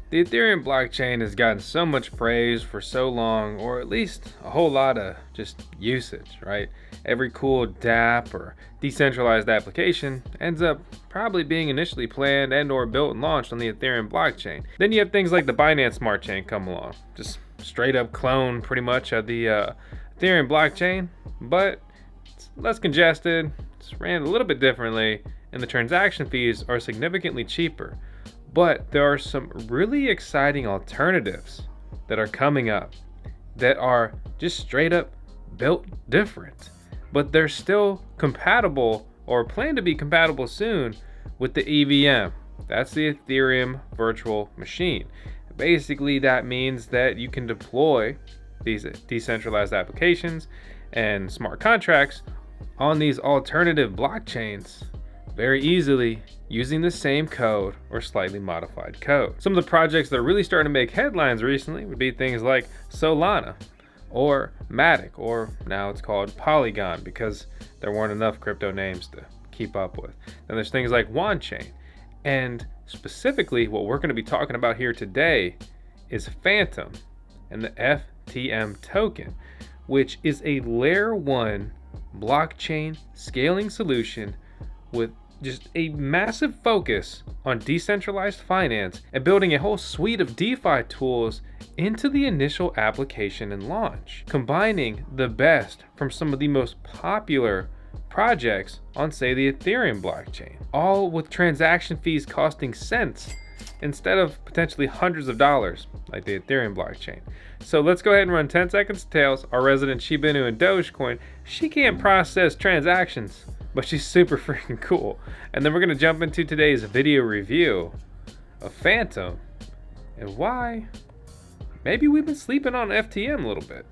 The Ethereum blockchain has gotten so much praise for so long, or at least a whole lot of just usage, right? Every cool dApp or decentralized application ends up probably being initially planned and or built and launched on the Ethereum blockchain. Then you have things like the Binance Smart Chain come along, just straight up clone pretty much of the Ethereum blockchain, but it's less congested, it's ran a little bit differently, and the transaction fees are significantly cheaper. But there are some really exciting alternatives that are coming up that are just straight up built different, but they're still compatible or plan to be compatible soon with the EVM. That's the Ethereum virtual machine. Basically, that means that you can deploy these decentralized applications and smart contracts on these alternative blockchains very easily using the same code or slightly modified code. Some of the projects that are really starting to make headlines recently would be things like Solana or MATIC, or now it's called Polygon because there weren't enough crypto names to keep up with. Then there's things like Chain, and specifically what we're going to be talking about here today is Fantom and the FTM token, which is a layer 1 blockchain scaling solution with just a massive focus on decentralized finance and building a whole suite of DeFi tools into the initial application and launch, combining the best from some of the most popular projects on, say, the Ethereum blockchain, all with transaction fees costing cents instead of potentially hundreds of dollars like the Ethereum blockchain. So let's go ahead and run 10 seconds to Tails, our resident Shiba Inu and Dogecoin. She can't process transactions, but she's super freaking cool. And then we're gonna jump into today's video review of Fantom and why maybe we've been sleeping on FTM a little bit.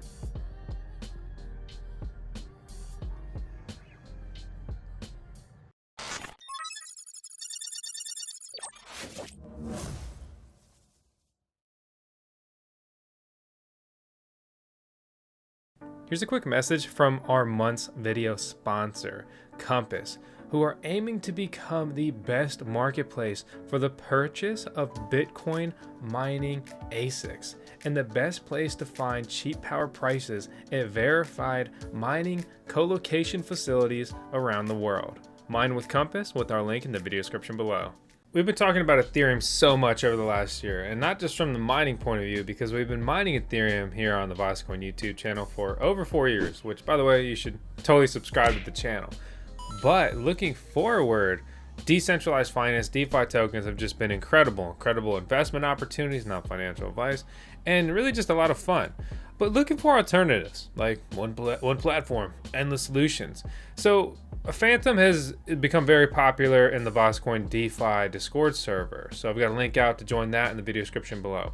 Here's a quick message from our month's video sponsor, Compass, who are aiming to become the best marketplace for the purchase of Bitcoin mining ASICs and the best place to find cheap power prices at verified mining co-location facilities around the world. Mine with Compass with our link in the video description below. We've been talking about Ethereum so much over the last year, and not just from the mining point of view, because we've been mining Ethereum here on the VoskCoin YouTube channel for over 4 years, which, by the way, you should totally subscribe to the channel. But looking forward, decentralized finance, DeFi tokens have just been incredible investment opportunities, not financial advice, and really just a lot of fun. But looking for alternatives, like one platform, endless solutions. So Fantom has become very popular in the VoskCoin DeFi Discord server. So I've got a link out to join that in the video description below.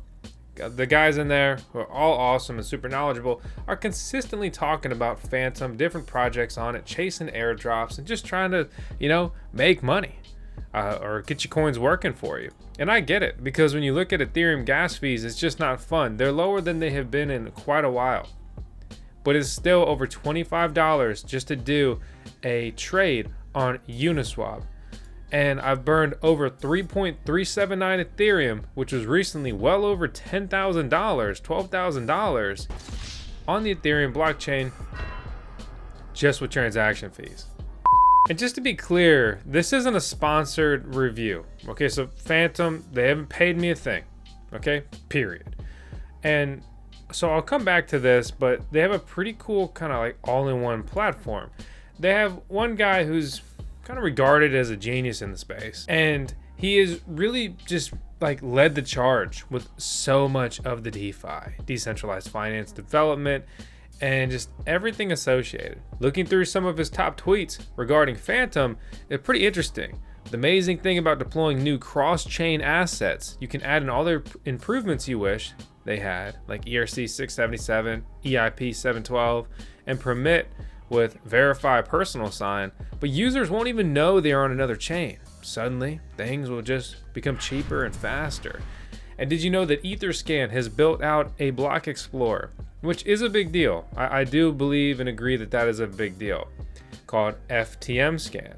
The guys in there, who are all awesome and super knowledgeable, are consistently talking about Fantom, different projects on it, chasing airdrops, and just trying to, make money or get your coins working for you. And I get it, because when you look at Ethereum gas fees, it's just not fun. They're lower than they have been in quite a while, but it's still over $25 just to do a trade on Uniswap. And I've burned over 3.379 Ethereum, which was recently well over $10,000, $12,000 on the Ethereum blockchain just with transaction fees. And just to be clear, this isn't a sponsored review. Okay, so Fantom, they haven't paid me a thing. Okay, period. And so I'll come back to this, but they have a pretty cool kind of like all-in-one platform. They have one guy who's kind of regarded as a genius in the space, and he is really just like led the charge with so much of the DeFi, decentralized finance development, and just everything associated. Looking through some of his top tweets regarding Fantom, it's pretty interesting. The amazing thing about deploying new cross-chain assets, you can add in all the improvements you wish they had, like ERC 677, EIP 712, and permit with verify personal sign, but users won't even know they are on another chain. Suddenly, things will just become cheaper and faster. And did you know that Etherscan has built out a block explorer, which is a big deal? I do believe and agree that that is a big deal, called FTM Scan.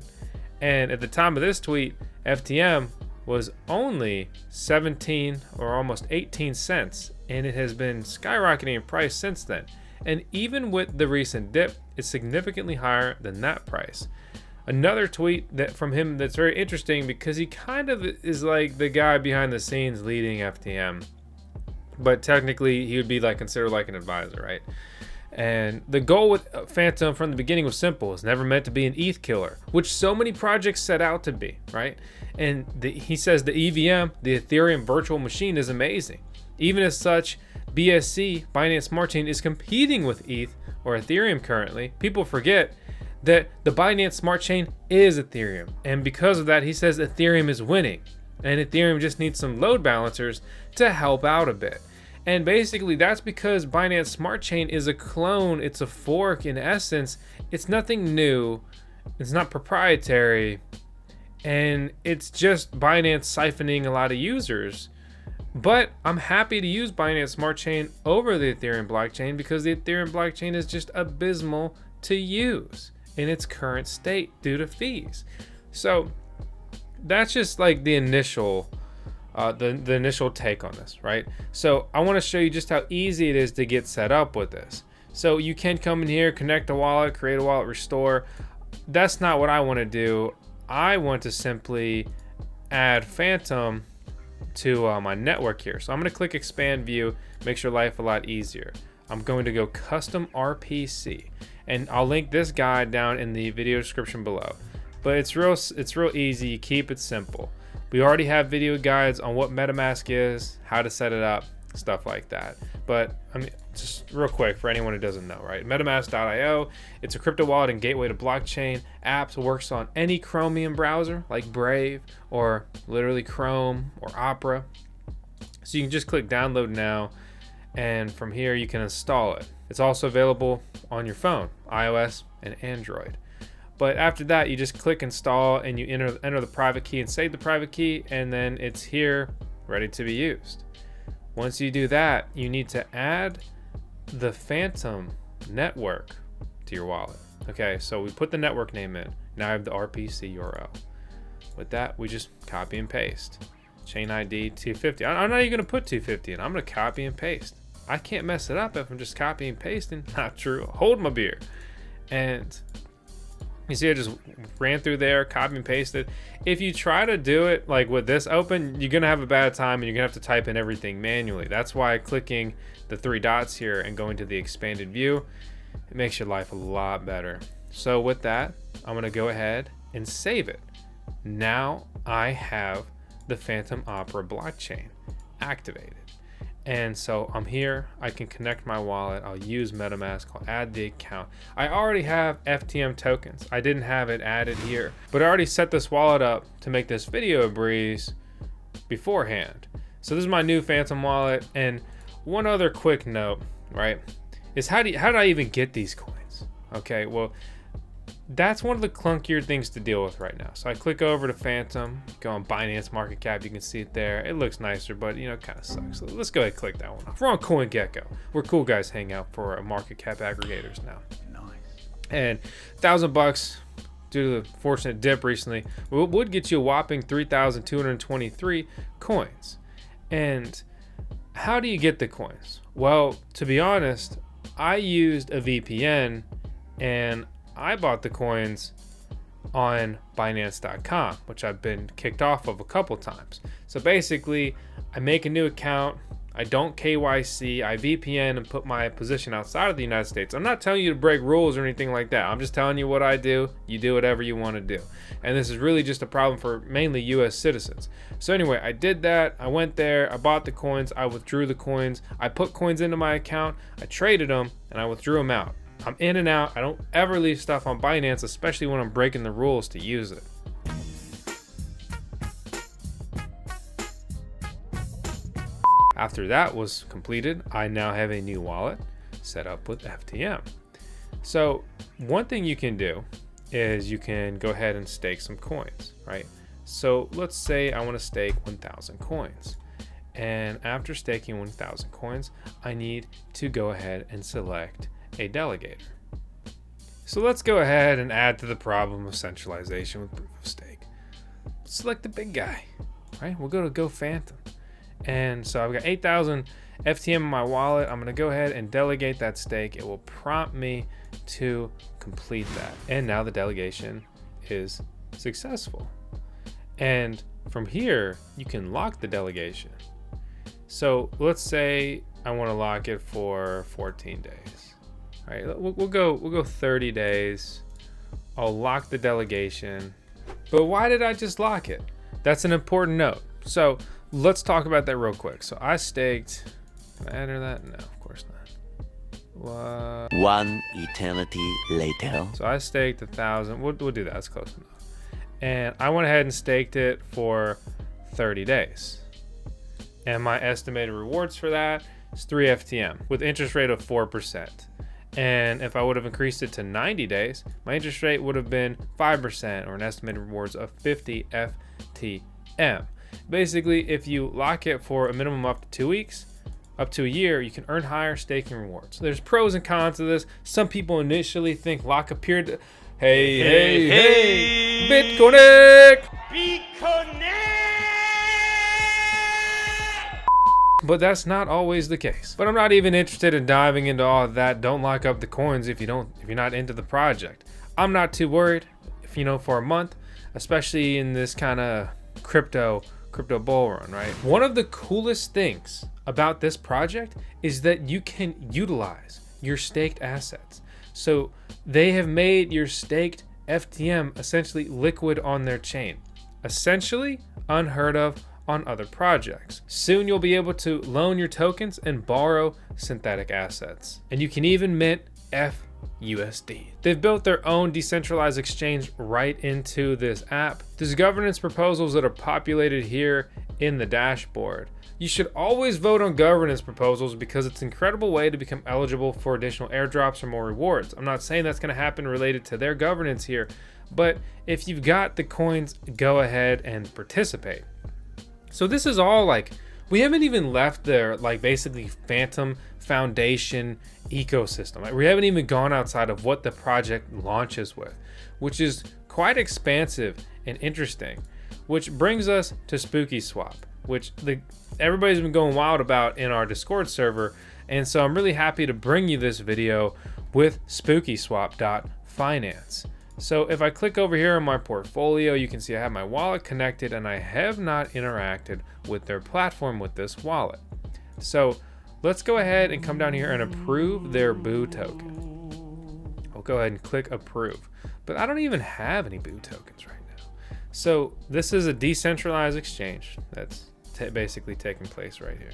And at the time of this tweet, FTM was only 17 or almost 18 cents, and it has been skyrocketing in price since then. And even with the recent dip, it's significantly higher than that price. Another tweet that from him that's very interesting, because he kind of is like the guy behind the scenes leading FTM, but technically he would be like considered like an advisor, right? And the goal with Fantom from the beginning was simple. It's never meant to be an ETH killer, which so many projects set out to be, right? And he says the EVM, the Ethereum virtual machine, is amazing. Even as such, BSC, Binance Smart Chain, is competing with ETH or Ethereum currently. People forget that the Binance Smart Chain is Ethereum. And because of that, he says Ethereum is winning. And Ethereum just needs some load balancers to help out a bit. And basically that's because Binance Smart Chain is a clone, it's a fork in essence. It's nothing new, it's not proprietary, and it's just Binance siphoning a lot of users. But I'm happy to use Binance Smart Chain over the Ethereum blockchain because the Ethereum blockchain is just abysmal to use in its current state due to fees. So that's just like the initial the initial take on this, right? So I want to show you just how easy it is to get set up with this. So you can come in here, connect a wallet, create a wallet, restore. That's not what I want to do. I want to simply add Fantom to my network here. So I'm going to click expand view, makes your life a lot easier. I'm going to go custom RPC, and I'll link this guide down in the video description below. But it's real easy. You keep it simple. We already have video guides on what Metamask is, how to set it up, stuff like that. But I mean, just real quick for anyone who doesn't know, right? Metamask.io, it's a crypto wallet and gateway to blockchain apps. Works on any Chromium browser like Brave or literally Chrome or Opera. So you can just click download now, and from here you can install it. It's also available on your phone, iOS and Android. But after that, you just click install and you enter the private key and save the private key, and then it's here ready to be used. Once you do that, you need to add the Fantom network to your wallet. Okay, so we put the network name in. Now I have the RPC URL. With that, we just copy and paste. Chain ID 250. I'm not even gonna put 250 in. I'm gonna copy and paste. I can't mess it up if I'm just copying and pasting. Not true. Hold my beer. And you see, I just ran through there, copy and pasted. If you try to do it like with this open, you're gonna have a bad time and you're gonna have to type in everything manually. That's why clicking the three dots here and going to the expanded view, it makes your life a lot better. So with that, I'm gonna go ahead and save it. Now I have the Fantom Opera blockchain activated. And so I'm here, I can connect my wallet, I'll use Metamask, I'll add the account. I already have FTM tokens. I didn't have it added here, but I already set this wallet up to make this video a breeze beforehand. So this is my new Fantom wallet. And one other quick note, right, is how did I even get these coins? Okay, well, that's one of the clunkier things to deal with right now. So I click over to Fantom, go on Binance market cap, you can see it there. It looks nicer, but you know, it kind of sucks. So let's go ahead and click that one off. We're on CoinGecko, where cool guys hang out for market cap aggregators now. Nice. And $1,000 due to the fortunate dip recently would get you a whopping 3,223 coins. And how do you get the coins? Well, to be honest, I used a VPN and I bought the coins on Binance.com, which I've been kicked off of a couple times. So basically, I make a new account, I don't KYC, I VPN and put my position outside of the United States. I'm not telling you to break rules or anything like that. I'm just telling you what I do. You do whatever you want to do. And this is really just a problem for mainly US citizens. So anyway, I did that. I went there, I bought the coins, I withdrew the coins, I put coins into my account, I traded them, and I withdrew them out. I'm in and out. I don't ever leave stuff on Binance, especially when I'm breaking the rules to use it. After that was completed, I now have a new wallet set up with FTM. So one thing you can do is you can go ahead and stake some coins, right? So let's say I want to stake 1,000 coins. And after staking 1,000 coins, I need to go ahead and select a delegator. So let's go ahead and add to the problem of centralization with proof of stake. Select the big guy, right? We'll go Fantom. And so I've got 8,000 FTM in my wallet. I'm gonna go ahead and delegate that stake. It will prompt me to complete that. And now the delegation is successful. And from here, you can lock the delegation. So let's say I want to lock it for 14 days. All right, we'll go 30 days. I'll lock the delegation. But why did I just lock it? That's an important note. So let's talk about that real quick. So I staked. Can I enter that? No, of course not. What? One eternity later. So I staked 1,000. We'll do that. That's close enough. And I went ahead and staked it for 30 days. And my estimated rewards for that is 3 FTM with interest rate of 4%. And if I would have increased it to 90 days, my interest rate would have been 5% or an estimated rewards of 50 FTM. Basically, if you lock it for a minimum up to 2 weeks, up to a year, you can earn higher staking rewards. There's pros and cons to this. Some people initially think lock up period. Hey, BitConnect! But that's not always the case. But I'm not even interested in diving into all of that. Don't lock up the coins if you're not into the project. I'm not too worried if for a month, especially in this kind of crypto bull run, right? One of the coolest things about this project is that you can utilize your staked assets. So they have made your staked FTM essentially liquid on their chain, essentially unheard of on other projects. Soon you'll be able to loan your tokens and borrow synthetic assets. And you can even mint FUSD. They've built their own decentralized exchange right into this app. There's governance proposals that are populated here in the dashboard. You should always vote on governance proposals because it's an incredible way to become eligible for additional airdrops or more rewards. I'm not saying that's going to happen related to their governance here, but if you've got the coins, go ahead and participate. So this is all we haven't even left their basically Fantom Foundation ecosystem. We haven't even gone outside of what the project launches with, which is quite expansive and interesting, which brings us to Spookyswap, which everybody's been going wild about in our Discord server. And so I'm really happy to bring you this video with Spookyswap.finance. So if I click over here on my portfolio, you can see I have my wallet connected and I have not interacted with their platform with this wallet. So let's go ahead and come down here and approve their BOO token. I'll go ahead and click approve, but I don't even have any BOO tokens right now. So this is a decentralized exchange that's basically taking place right here.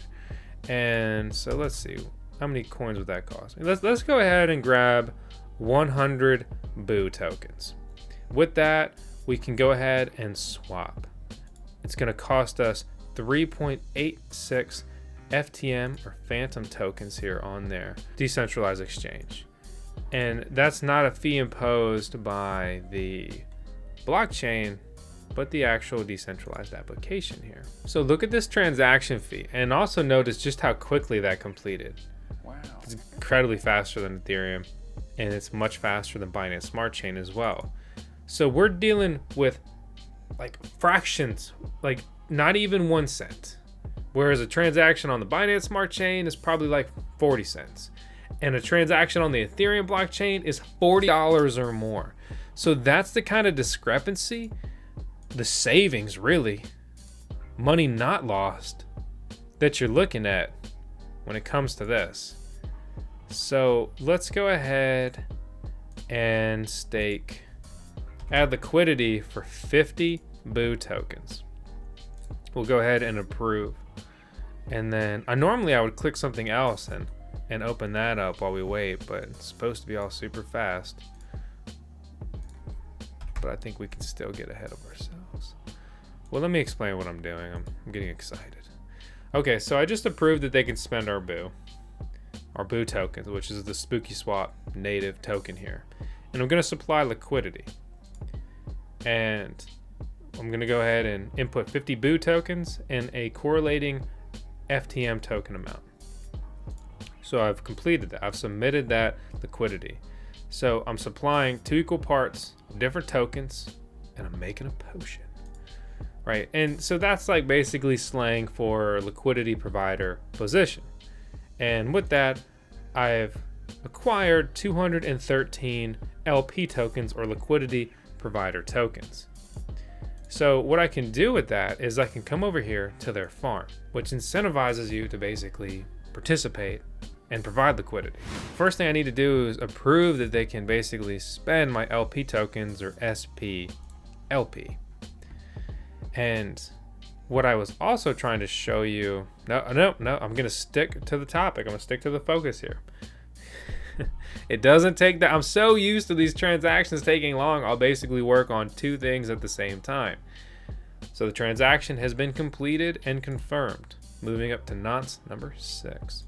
And so let's see, how many coins would that cost? Let's go ahead and grab 100 BOO tokens. With that, we can go ahead and swap. It's going to cost us 3.86 FTM or Fantom tokens here on their decentralized exchange. And that's not a fee imposed by the blockchain, but the actual decentralized application here. So look at this transaction fee and also notice just how quickly that completed. Wow. It's incredibly faster than Ethereum, and it's much faster than Binance Smart Chain as well. So we're dealing with fractions, not even 1 cent. Whereas a transaction on the Binance Smart Chain is probably 40 cents. And a transaction on the Ethereum blockchain is $40 or more. So that's the kind of discrepancy, the savings really, money not lost, that you're looking at when it comes to this. So let's go ahead and add liquidity for 50 BOO tokens. We'll go ahead and approve. And then normally I would click something else and open that up while we wait, but it's supposed to be all super fast. But I think we can still get ahead of ourselves. Well, let me explain what I'm doing. I'm getting excited. Okay, so I just approved that they can spend our BOO tokens, which is the Spookyswap native token here. And I'm gonna supply liquidity. And I'm gonna go ahead and input 50 BOO tokens and a correlating FTM token amount. So I've completed that. I've submitted that liquidity. So I'm supplying 2 equal parts of different tokens, and I'm making a potion. right? And so that's like basically slang for liquidity provider position. And with that, I've acquired 213 LP tokens, or liquidity provider tokens. So what I can do with that is I can come over here to their farm, which incentivizes you to basically participate and provide liquidity. First thing I need to do is approve that they can basically spend my LP tokens, or SPLP. And what I was also trying to show you, no, I'm gonna stick to the topic. I'm gonna stick to the focus here. It doesn't take that. I'm so used to these transactions taking long, I'll basically work on two things at the same time. So the transaction has been completed and confirmed. Moving up to nonce number 6.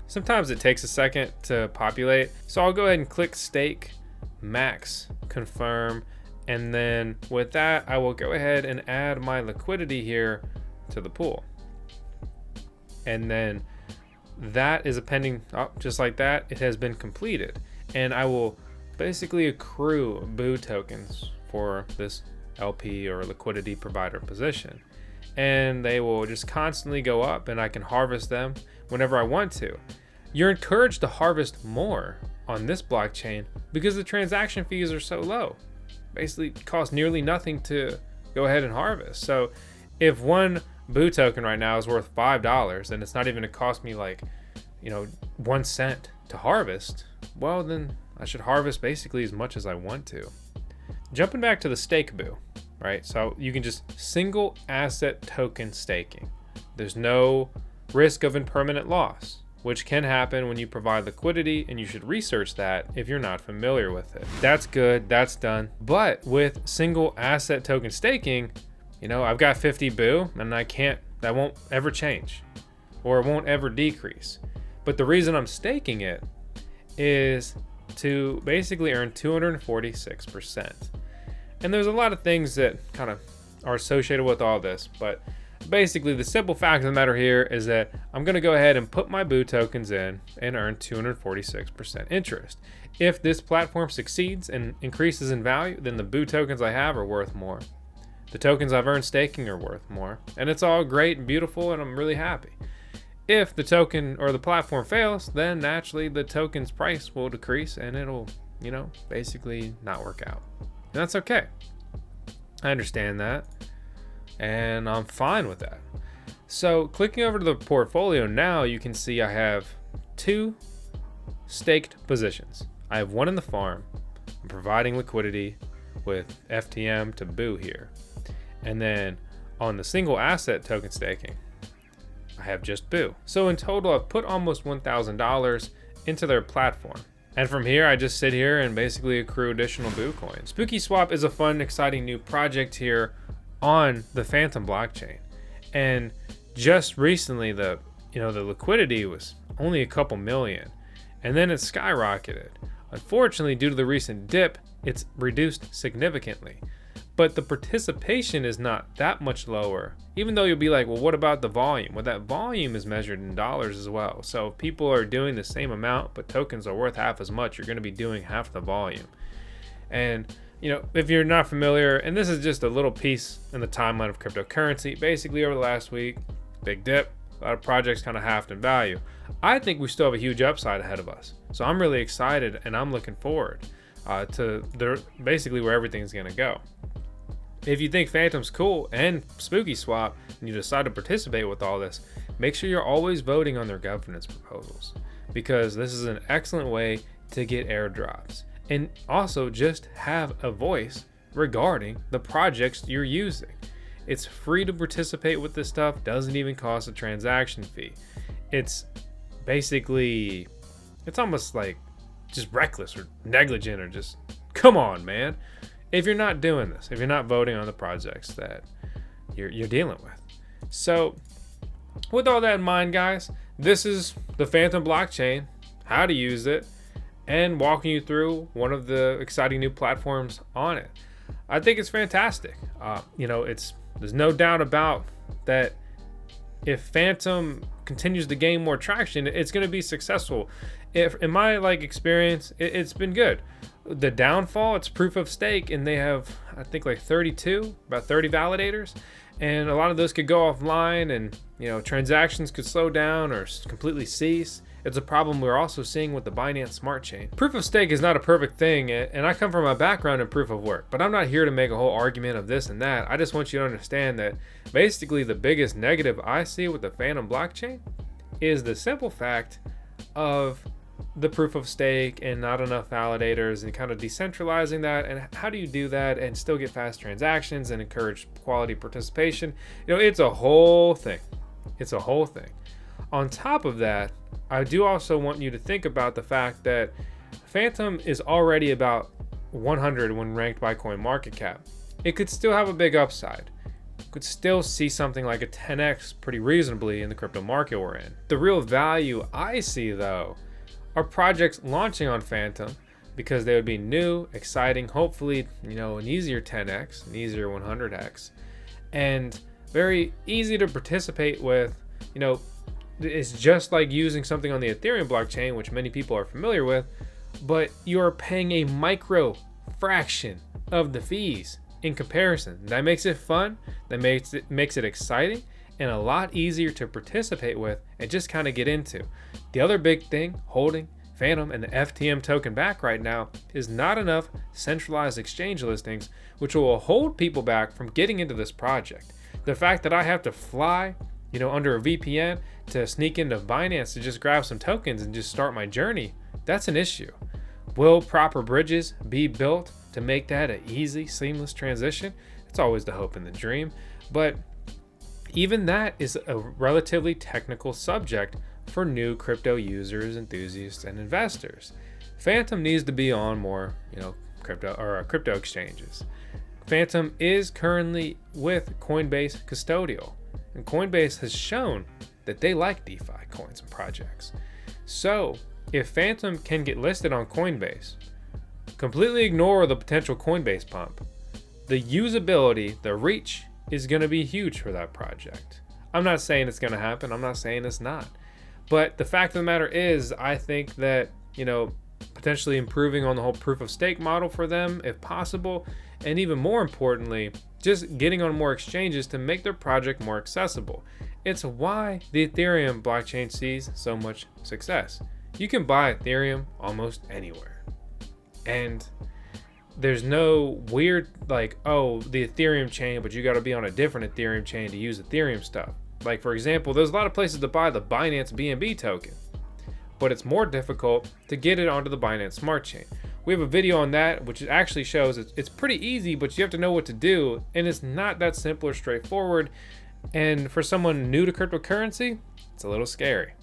Sometimes it takes a second to populate, so I'll go ahead and click stake, max, confirm, and then with that, I will go ahead and add my liquidity here to the pool. And then that is a pending, just like that, it has been completed. And I will basically accrue BOO tokens for this LP or liquidity provider position. And they will just constantly go up, and I can harvest them whenever I want to. You're encouraged to harvest more on this blockchain because the transaction fees are so low. Basically, it costs nearly nothing to go ahead and harvest. So if one BOO token right now is worth $5, and it's not even gonna cost me like, 1 cent to harvest, well, then I should harvest basically as much as I want to. Jumping back to the stake BOO, right? So you can just single asset token staking. There's no risk of impermanent loss, which can happen when you provide liquidity, and you should research that if you're not familiar with it. That's good, that's done. But with single asset token staking, I've got 50 BOO, and that won't ever change, or it won't ever decrease. But the reason I'm staking it is to basically earn 246%. And there's a lot of things that kind of are associated with all this, but basically the simple fact of the matter here is that I'm going to go ahead and put my BOO tokens in and earn 246% interest. If this platform succeeds and increases in value, then the BOO tokens I have are worth more. The tokens I've earned staking are worth more, and it's all great and beautiful, and I'm really happy. If the token or the platform fails, then naturally the token's price will decrease, and it'll, basically not work out. And that's okay. I understand that, and I'm fine with that. So clicking over to the portfolio now, you can see I have 2 staked positions. I have 1 in the farm. I'm providing liquidity with FTM to BOO here. And then on the single asset token staking, I have just BOO. So in total, I've put almost $1,000 into their platform. And from here, I just sit here and basically accrue additional BOO coins. Spookyswap is a fun, exciting new project here on the Fantom blockchain. And just recently, the liquidity was only a couple million, and then it skyrocketed. Unfortunately, due to the recent dip, it's reduced significantly. But the participation is not that much lower, even though you'll be like, well, what about the volume? Well, that volume is measured in dollars as well. So if people are doing the same amount, but tokens are worth half as much, you're going to be doing half the volume. And, if you're not familiar, and this is just a little piece in the timeline of cryptocurrency, basically over the last week, big dip, a lot of projects kind of halved in value. I think we still have a huge upside ahead of us. So I'm really excited, and I'm looking forward to basically where everything's going to go. If you think Fantom's cool and Spookyswap, and you decide to participate with all this, make sure you're always voting on their governance proposals, because this is an excellent way to get airdrops, and also just have a voice regarding the projects you're using. It's free to participate with this stuff, doesn't even cost a transaction fee. It's basically, it's almost like just reckless or negligent, or just, come on, man. If you're not doing this, if you're not voting on the projects that you're dealing with. So with all that in mind, guys, this is the Fantom blockchain, how to use it, and walking you through one of the exciting new platforms on it. I think it's fantastic. There's no doubt about that. If Fantom continues to gain more traction, it's going to be successful. In my experience, it's been good. The downfall, it's proof of stake, and they have I think like 32, about 30 validators. And a lot of those could go offline and, transactions could slow down or completely cease. It's a problem we're also seeing with the Binance Smart Chain. Proof of stake is not a perfect thing, and I come from a background in proof of work, but I'm not here to make a whole argument of this and that. I just want you to understand that basically the biggest negative I see with the Fantom blockchain is the simple fact of the proof of stake and not enough validators and kind of decentralizing that. And how do you do that and still get fast transactions and encourage quality participation? It's a whole thing. It's a whole thing. On top of that, I do also want you to think about the fact that Fantom is already about 100 when ranked by CoinMarketCap. It could still have a big upside. Could still see something like a 10x pretty reasonably in the crypto market we're in. The real value I see though are projects launching on Fantom because they would be new, exciting, hopefully, an easier 10x, an easier 100x, and very easy to participate with. It's just like using something on the Ethereum blockchain, which many people are familiar with, but you're paying a micro fraction of the fees in comparison. That makes it fun, that makes it exciting, and a lot easier to participate with and just kind of get into. The other big thing holding Fantom and the FTM token back right now is not enough centralized exchange listings, which will hold people back from getting into this project. The fact that I have to fly, under a VPN to sneak into Binance to just grab some tokens and just start my journey, that's an issue. Will proper bridges be built to make that an easy, seamless transition? It's always the hope and the dream, but even that is a relatively technical subject for new crypto users, enthusiasts, and investors. Fantom needs to be on more, crypto exchanges. Fantom is currently with Coinbase custodial, and Coinbase has shown that they like DeFi coins and projects. So if Fantom can get listed on Coinbase, completely ignore the potential Coinbase pump. The usability, the reach is going to be huge for that project. I'm not saying it's going to happen. I'm not saying it's not. But the fact of the matter is, I think that, potentially improving on the whole proof of stake model for them, if possible, and even more importantly, just getting on more exchanges to make their project more accessible. It's why the Ethereum blockchain sees so much success. You can buy Ethereum almost anywhere. And there's no weird the Ethereum chain, but you got to be on a different Ethereum chain to use Ethereum stuff. Like, for example, there's a lot of places to buy the Binance BNB token, but it's more difficult to get it onto the Binance Smart Chain. We have a video on that, which actually shows it's pretty easy, but you have to know what to do, and it's not that simple or straightforward. And for someone new to cryptocurrency, it's a little scary.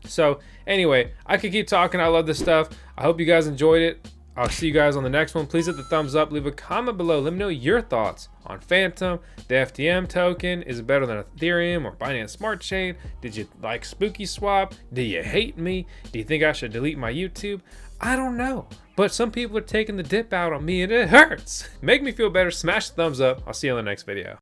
So anyway, I could keep talking. I love this stuff. I hope you guys enjoyed it. I'll see you guys on the next one. Please hit the thumbs up. Leave a comment below. Let me know your thoughts on Fantom, the FTM token. Is it better than Ethereum or Binance Smart Chain? Did you like Spookyswap? Do you hate me? Do you think I should delete my YouTube? I don't know. But some people are taking the dip out on me and it hurts. Make me feel better. Smash the thumbs up. I'll see you on the next video.